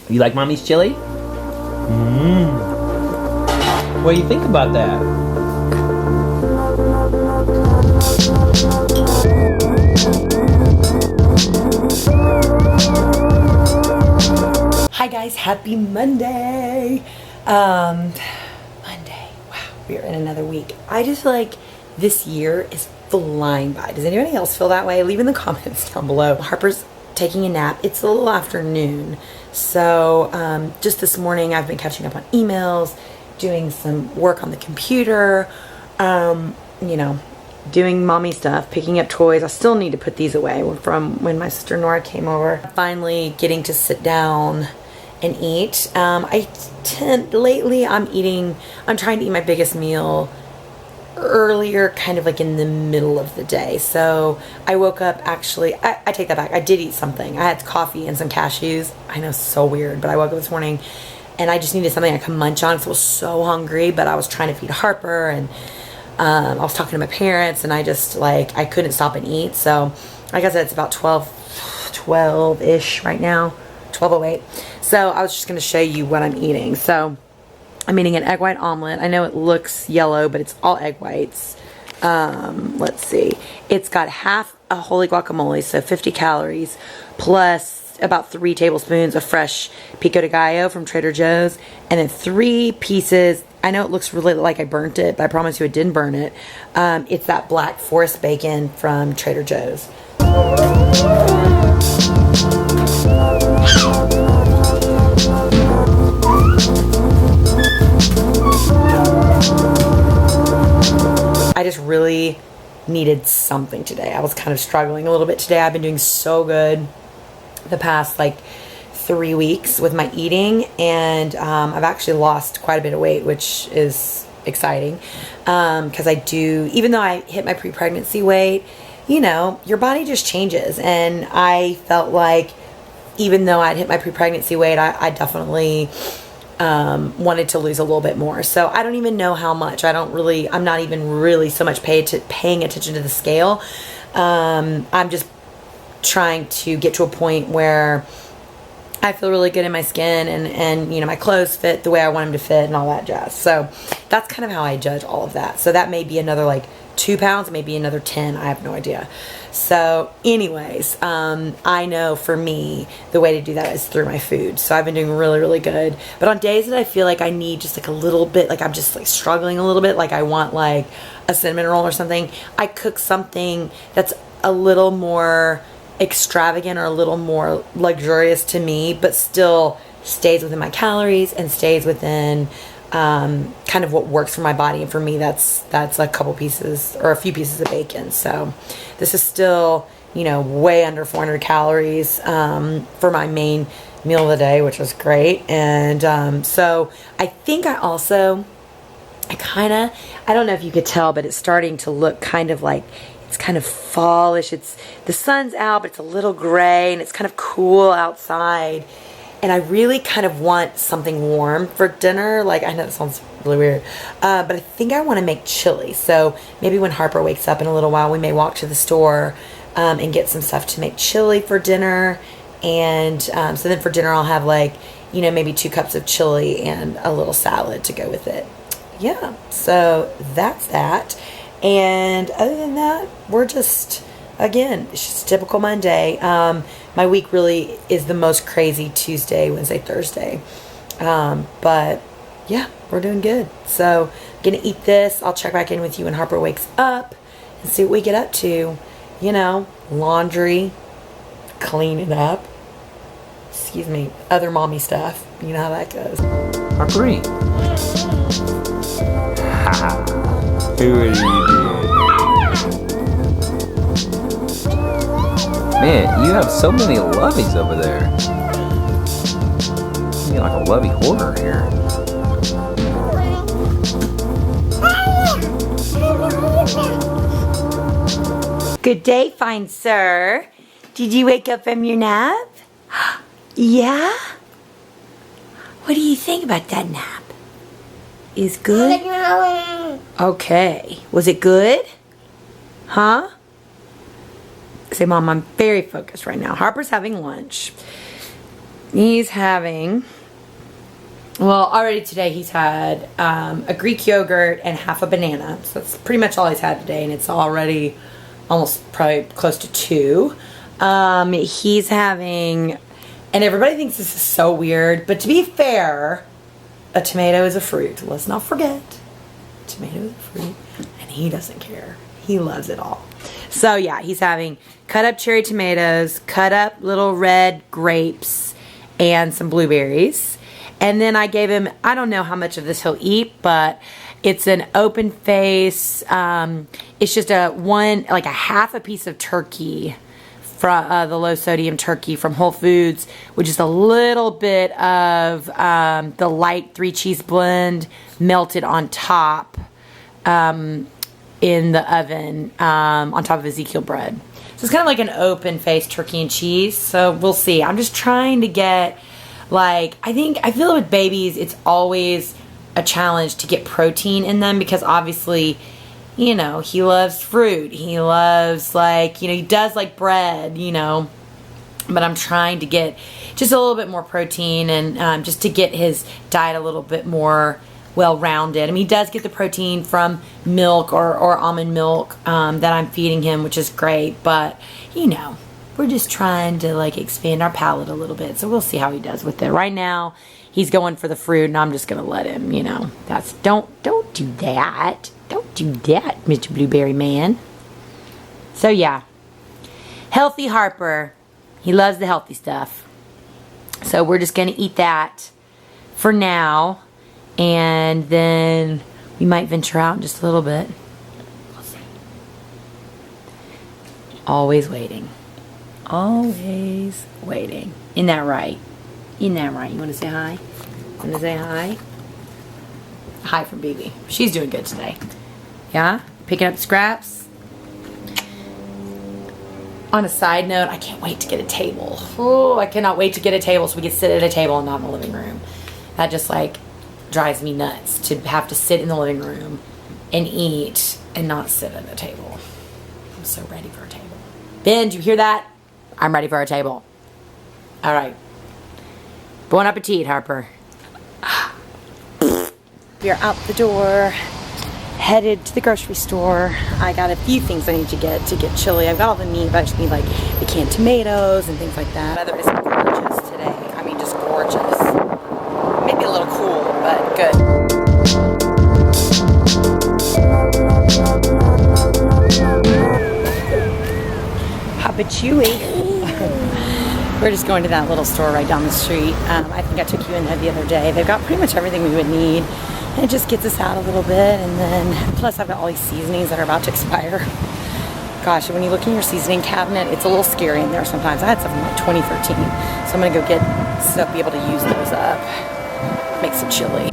You like mommy's chili? What do you think about that? Hi guys, happy Monday. Monday. Wow, we're in another week. I just feel like this year is flying by. Does anybody else feel that way? Leave in the comments down below. Harper's taking a nap. It's a little afternoon. So just this morning I've been catching up on emails, doing some work on the computer, you know, doing mommy stuff, picking up toys. I still need to put these away from when my sister Nora came over. Finally getting to sit down and eat. Lately I'm trying to eat my biggest meal earlier, kind of like in the middle of the day. So I woke up, actually, I take that back. I did eat something. I had coffee and some cashews. I know, so weird, but I woke up this morning and I just needed something I could munch on because I was so hungry, but I was trying to feed Harper and I was talking to my parents and I just I couldn't stop and eat. So like I said, it's about 12-ish right now, 12:08. So I was just going to show you what I'm eating. So I'm eating an egg white omelet. I know it looks yellow, but it's all egg whites. Let's see. It's got half a holy guacamole, so 50 calories, plus about 3 tablespoons of fresh pico de gallo from Trader Joe's, and then 3 pieces. I know it looks really like I burnt it, but I promise you it didn't burn it. It's that Black Forest bacon from Trader Joe's. I just really needed something today. I was kind of struggling a little bit today. I've been doing so good the past 3 weeks with my eating, and I've actually lost quite a bit of weight, which is exciting because even though I hit my pre-pregnancy weight, you know, your body just changes, and I felt like even though I'd hit my pre-pregnancy weight, I definitely wanted to lose a little bit more. So I don't even know how much. I'm not even really so much paying attention to the scale. I'm just trying to get to a point where I feel really good in my skin and you know, my clothes fit the way I want them to fit and all that jazz. So that's kind of how I judge all of that. So that may be another 2 pounds, maybe another 10. I have no idea. So anyways, I know for me, the way to do that is through my food. So I've been doing really, really good. But on days that I feel like I need just a little bit, I'm just struggling a little bit, I want a cinnamon roll or something, I cook something that's a little more extravagant or a little more luxurious to me, but still stays within my calories and stays within kind of what works for my body. And for me, that's a couple pieces or a few pieces of bacon. So this is still, you know, way under 400 calories for my main meal of the day, which was great. And so I think I don't know if you could tell, but it's starting to look kind of it's kind of fallish. The sun's out, but it's a little gray and it's kind of cool outside. And I really kind of want something warm for dinner. I know that sounds really weird, but I think I want to make chili. So maybe when Harper wakes up in a little while, we may walk to the store and get some stuff to make chili for dinner. And so then for dinner, I'll have you know, maybe 2 cups of chili and a little salad to go with it. Yeah, so that's that. And other than that, we're just, again, it's just typical Monday. My week really is the most crazy Tuesday, Wednesday, Thursday. But yeah, we're doing good. So I'm going to eat this. I'll check back in with you when Harper wakes up and see what we get up to. You know, laundry, cleaning up, excuse me, other mommy stuff. You know how that goes. Harper, who are you doing? Man, you have so many loveys over there. You're like a lovey hoarder here. Good day, fine sir. Did you wake up from your nap? Yeah? What do you think about that nap? Is good? Okay. Was it good? Huh? Say, Mom, I'm very focused right now. Harper's having lunch. He's having, well, already today he's had a Greek yogurt and half a banana. So that's pretty much all he's had today, and it's already almost probably close to 2. He's having, and everybody thinks this is so weird, but to be fair, a tomato is a fruit. Let's not forget, tomato is a fruit, and he doesn't care. He loves it all. So yeah, he's having cut up cherry tomatoes, cut up little red grapes, and some blueberries. And then I gave him, I don't know how much of this he'll eat, but it's an open face. It's just like a half a piece of turkey from the low sodium turkey from Whole Foods, with just a little bit of the light 3 cheese blend melted on top in the oven on top of Ezekiel bread. So it's kind of like an open face turkey and cheese. So we'll see. I'm just trying to get, like, I feel with babies, it's always a challenge to get protein in them, because obviously, you know, he loves fruit. He loves, like, you know, he does like bread, you know. But I'm trying to get just a little bit more protein, and just to get his diet a little bit more well-rounded. I mean, he does get the protein from milk or almond milk that I'm feeding him, which is great. But, you know, we're just trying to, like, expand our palate a little bit. So we'll see how he does with it. Right now, he's going for the fruit, and I'm just going to let him, you know. Don't do that. Don't do that, Mr. Blueberry Man. So, yeah. Healthy Harper. He loves the healthy stuff. So, we're just going to eat that for now. And then we might venture out in just a little bit. We'll see. Always waiting. Always waiting. Isn't that right? Isn't that right? You want to say hi? Want to say hi? Hi from BB. She's doing good today. Yeah? Picking up scraps. On a side note, I can't wait to get a table. Oh, I cannot wait to get a table so we can sit at a table and not in the living room. That just, like, drives me nuts to have to sit in the living room and eat and not sit at a table. I'm so ready for a table. Ben, do you hear that? I'm ready for a table. All right. Bon appetit, Harper. We are out the door, headed to the grocery store. I got a few things I need to get chili. I've got all the meat, but I just need, like, the canned tomatoes and things like that. The weather is gorgeous today. I mean, just gorgeous. Maybe a little cool, but good. Papa Chewy. We're just going to that little store right down the street. I think I took you in there the other day. They've got pretty much everything we would need. And it just gets us out a little bit. And then, plus I've got all these seasonings that are about to expire. Gosh, when you look in your seasoning cabinet, it's a little scary in there sometimes. I had something like 2013. So I'm going to go get stuff, be able to use those up. Make some chili.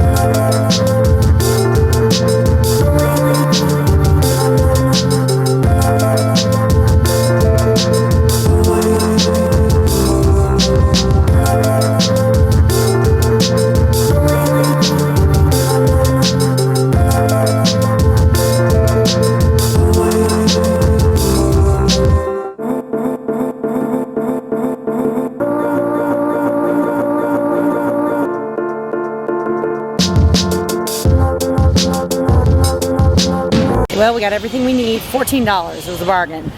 Well, we got everything we need. $14. It was a bargain.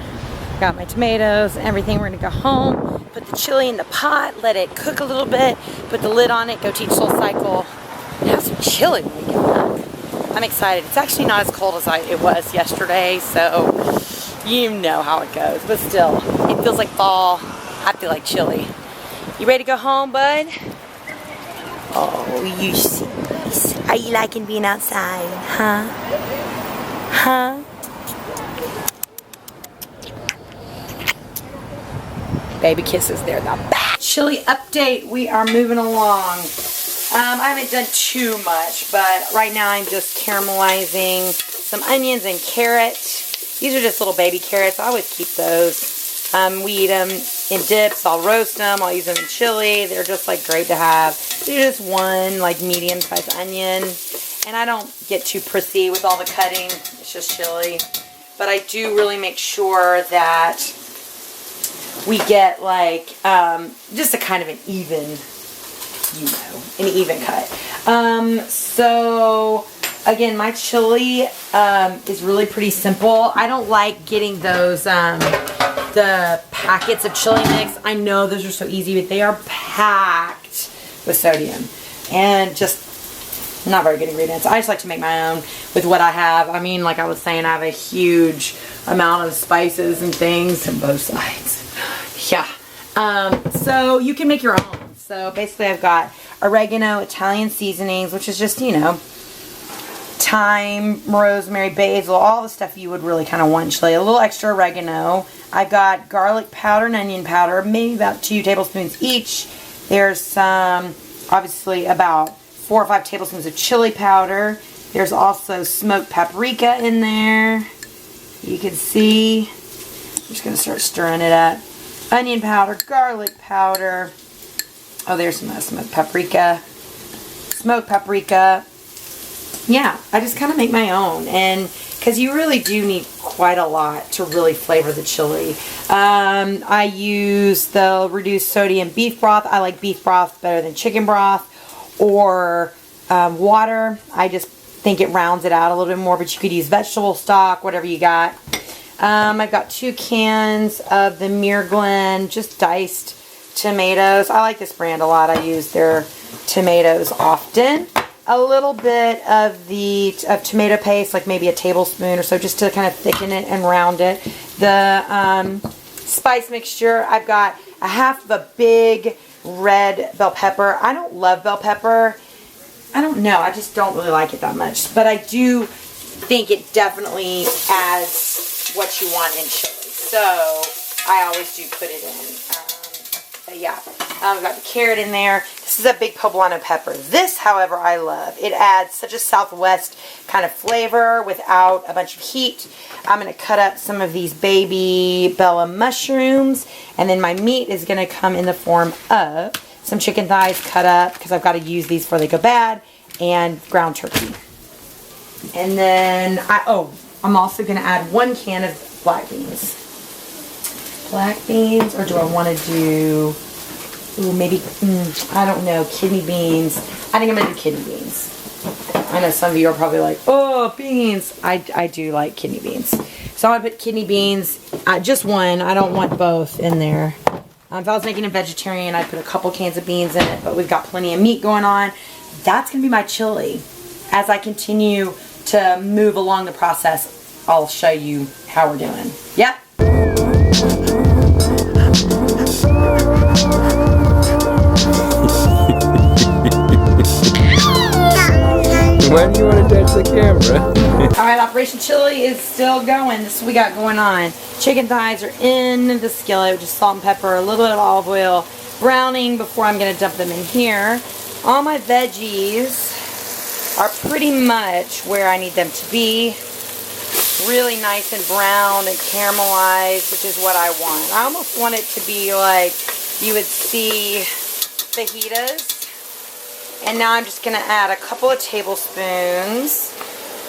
Got my tomatoes, everything. We're gonna go home, put the chili in the pot, let it cook a little bit, put the lid on it, go teach SoulCycle, and have some chili when we get back. I'm excited. It's actually not as cold as it was yesterday, so you know how it goes. But still, it feels like fall. I feel like chili. You ready to go home, bud? Oh, you see. Are you liking being outside, huh? Huh? Baby kisses there. The back. Chili update. We are moving along. I haven't done too much, but right now I'm just caramelizing some onions and carrot. These are just little baby carrots. I always keep those. We eat them in dips. I'll roast them. I'll use them in chili. They're just like great to have. They're just one like medium-sized onion. And I don't get too prissy with all the cutting. It's just chili. But I do really make sure that we get like just a kind of an even you know, an even cut. So again, my chili is really pretty simple. I don't like getting those the packets of chili mix. I know those are so easy, but they are packed with sodium and just not very good ingredients. I just like to make my own with what I have. I mean, like I was saying, I have a huge amount of spices and things on both sides. Yeah. So you can make your own. So basically I've got oregano, Italian seasonings, which is just, you know, thyme, rosemary, basil, all the stuff you would really kind of want in chili. A little extra oregano. I've got garlic powder and onion powder, maybe about 2 tablespoons each. There's some, obviously about 4 or 5 tablespoons of chili powder. There's also smoked paprika in there. You can see. I'm just going to start stirring it up. Onion powder, garlic powder. Oh, there's some smoked paprika. Smoked paprika. Yeah, I just kind of make my own. And because you really do need quite a lot to really flavor the chili. I use the reduced sodium beef broth. I like beef broth better than chicken broth. Or water. I just think it rounds it out a little bit more, but you could use vegetable stock, whatever you got. I've got 2 cans of the Muir Glen just diced tomatoes. I like this brand a lot. I use their tomatoes often. A little bit of tomato paste, like maybe a tablespoon or so, just to kind of thicken it and round it. The spice mixture, I've got a half of a big red bell pepper. I don't love bell pepper. I don't know. I just don't really like it that much. But I do think it definitely adds what you want in chili. So I always do put it in. But yeah, I've got the carrot in there. This is a big poblano pepper. This, however, I love. It adds such a Southwest kind of flavor without a bunch of heat. I'm going to cut up some of these baby Bella mushrooms. And then my meat is going to come in the form of some chicken thighs cut up, because I've got to use these before they go bad, and ground turkey. And then, I'm also going to add 1 can of black beans. Black beans, or do I want to do, maybe, I don't know, kidney beans. I think I'm going to do kidney beans. I know some of you are probably like, oh, beans. I do like kidney beans. So I'm going to put kidney beans, just 1. I don't want both in there. If I was making a vegetarian, I'd put a couple cans of beans in it, but we've got plenty of meat going on. That's going to be my chili. As I continue to move along the process, I'll show you how we're doing. Yep. Why do you want to touch the camera? Alright, Operation Chili is still going. This is what we got going on. Chicken thighs are in the skillet, just salt and pepper, a little bit of olive oil, browning before I'm going to dump them in here. All my veggies are pretty much where I need them to be. Really nice and brown and caramelized, which is what I want. I almost want it to be like you would see fajitas. And now I'm just going to add a couple of tablespoons,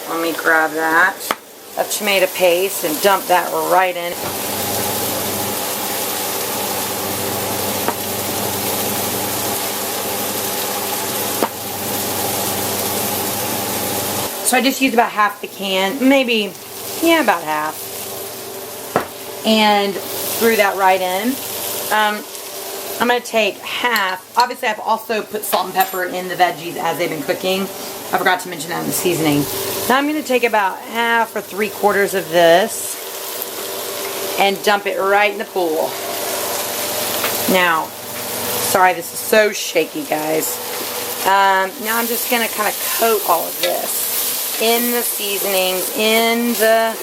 let me grab that, of tomato paste and dump that right in. So I just used about half the can, maybe, yeah, about half. And threw that right in. I'm going to take half. Obviously, I've also put salt and pepper in the veggies as they've been cooking. I forgot to mention that in the seasoning. Now I'm going to take about half or 3/4 of this and dump it right in the pool. Now, sorry, this is so shaky, guys. Now I'm just going to kind of coat all of this in the seasonings, in the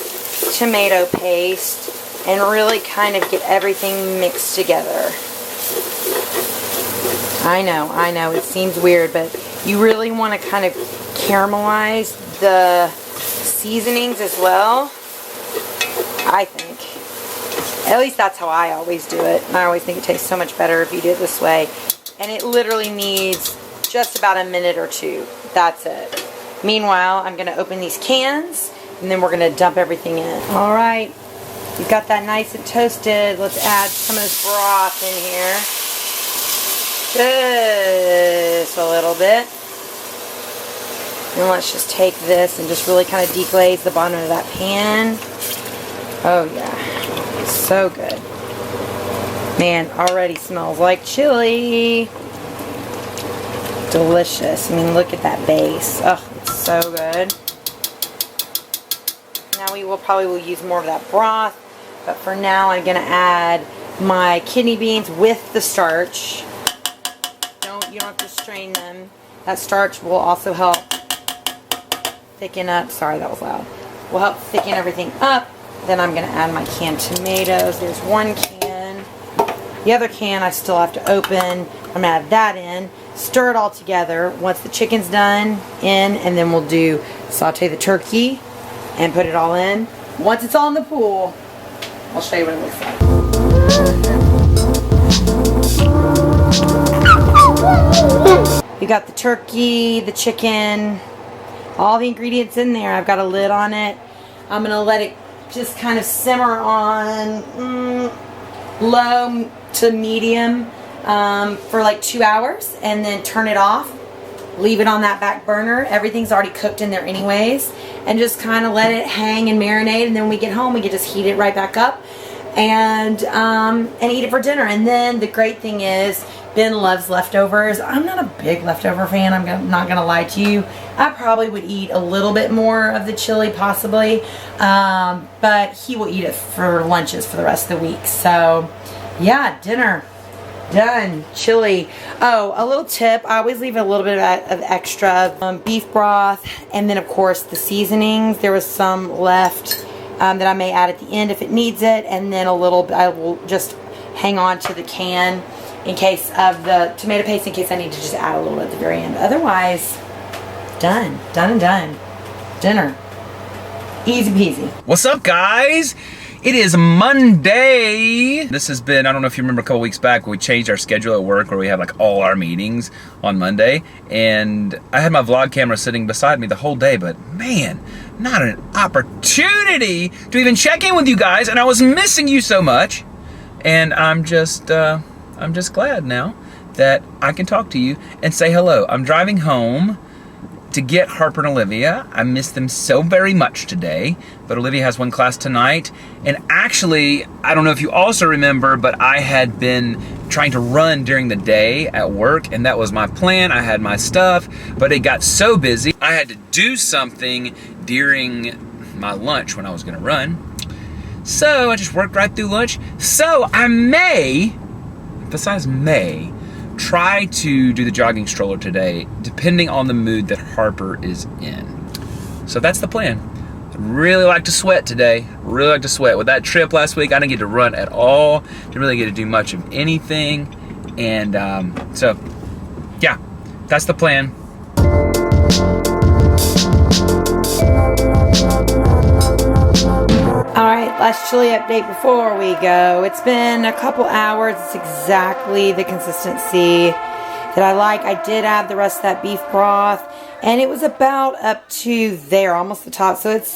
tomato paste, and really kind of get everything mixed together. I know, it seems weird, but you really want to kind of caramelize the seasonings as well, I think. At least that's how I always do it. I always think it tastes so much better if you do it this way. And it literally needs just about a minute or 2. That's it. Meanwhile, I'm going to open these cans, and then we're going to dump everything in. Alright, you've got that nice and toasted. Let's add some of this broth in here. Just a little bit. And let's just take this and just really kind of deglaze the bottom of that pan. Oh yeah, so good. Man, already smells like chili. Delicious. I mean, look at that base. Oh, it's so good. Now we will probably use more of that broth, but for now I'm gonna add my kidney beans with the starch. You don't have to strain them. That starch will also help thicken up. Sorry, that was loud. Will help thicken everything up. Then I'm gonna add my canned tomatoes. There's one can. The other can I still have to open. I'm gonna add that in. Stir it all together. Once the chicken's done, and then we'll do saute the turkey and put it all in. Once it's all in the pool, I'll show you what it looks like. You got the turkey, the chicken, all the ingredients in there. I've got a lid on it. I'm gonna let it just kind of simmer on low to medium for like 2 hours, and then turn it off. Leave it on that back burner. Everything's already cooked in there anyways, and just kind of let it hang and marinate. And then when we get home, we can just heat it right back up and eat it for dinner. And then the great thing is, Ben loves leftovers. I'm not a big leftover fan. I'm not gonna lie to you. I probably would eat a little bit more of the chili, possibly, but he will eat it for lunches for the rest of the week. So, yeah, dinner done. Chili. Oh, a little tip. I always leave a little bit of extra beef broth, and then of course the seasonings. There was some left that I may add at the end if it needs it, and then a little. I will just hang on to the can in case of the tomato paste, in case I need to just add a little at the very end. Otherwise, done and done. Dinner. Easy peasy. What's up, guys? It is Monday. This has been, I don't know if you remember a couple weeks back when we changed our schedule at work where we have like all our meetings on Monday. And I had my vlog camera sitting beside me the whole day, but man, not an opportunity to even check in with you guys. And I was missing you so much. And I'm just glad now that I can talk to you and say hello. I'm driving home to get Harper and Olivia. I miss them so very much today, but Olivia has one class tonight. And actually, I don't know if you also remember, but I had been trying to run during the day at work, and that was my plan. I had my stuff, but it got so busy, I had to do something during my lunch when I was gonna run. So I just worked right through lunch. So I may, besides may, try to do the jogging stroller today, depending on the mood that Harper is in. So that's the plan. I'd really like to sweat today. Really like to sweat. With that trip last week, I didn't get to run at all. Didn't really get to do much of anything. And so, yeah, that's the plan. Alright, last chili update before we go. It's been a couple hours. It's exactly the consistency that I like. I did add the rest of that beef broth, and it was about up to there, almost the top. So it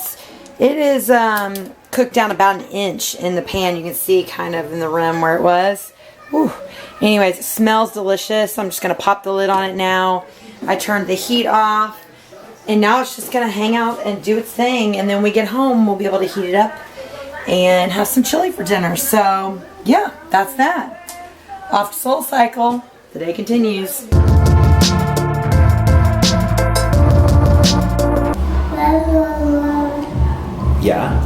is cooked down about an inch in the pan. You can see kind of in the rim where it was. Whew. Anyways, it smells delicious. I'm just going to pop the lid on it now. I turned the heat off. And now it's just going to hang out and do its thing. And then when we get home, we'll be able to heat it up and have some chili for dinner. So, yeah, that's that. Off to Soul Cycle. The day continues. Yeah?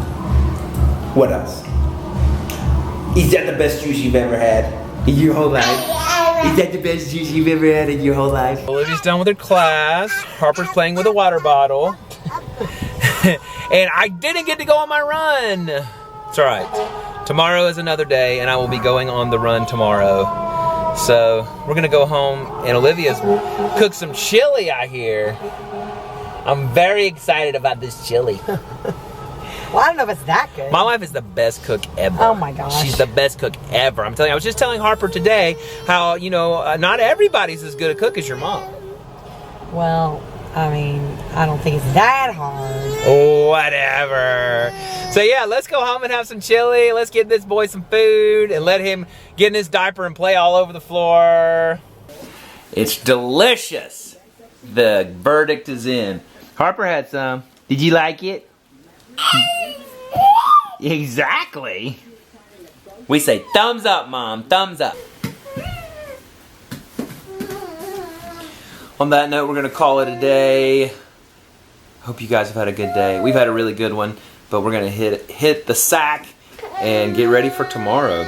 What else? Is that the best juice you've ever had in your whole life? Is that the best juice you've ever had in your whole life? Olivia's done with her class. Harper's playing with a water bottle. And I didn't get to go on my run. It's all right. Tomorrow is another day, and I will be going on the run tomorrow. So we're gonna go home, and Olivia's cooked some chili, I hear. I'm very excited about this chili. Well, I don't know if it's that good. My wife is the best cook ever. Oh my gosh. She's the best cook ever. I'm telling you, I was just telling Harper today how, you know, not everybody's as good a cook as your mom. Well, I mean, I don't think it's that hard. Whatever. So yeah, let's go home and have some chili. Let's get this boy some food and let him get in his diaper and play all over the floor. It's delicious. The verdict is in. Harper had some. Did you like it? Exactly. We say thumbs up, Mom. Thumbs up. On that note, we're going to call it a day. Hope you guys have had a good day. We've had a really good one, but we're going to hit the sack and get ready for tomorrow.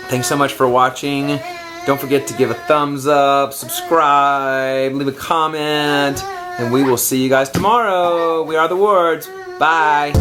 Thanks so much for watching. Don't forget to give a thumbs up, subscribe, leave a comment, and we will see you guys tomorrow. We are the Wards. Bye.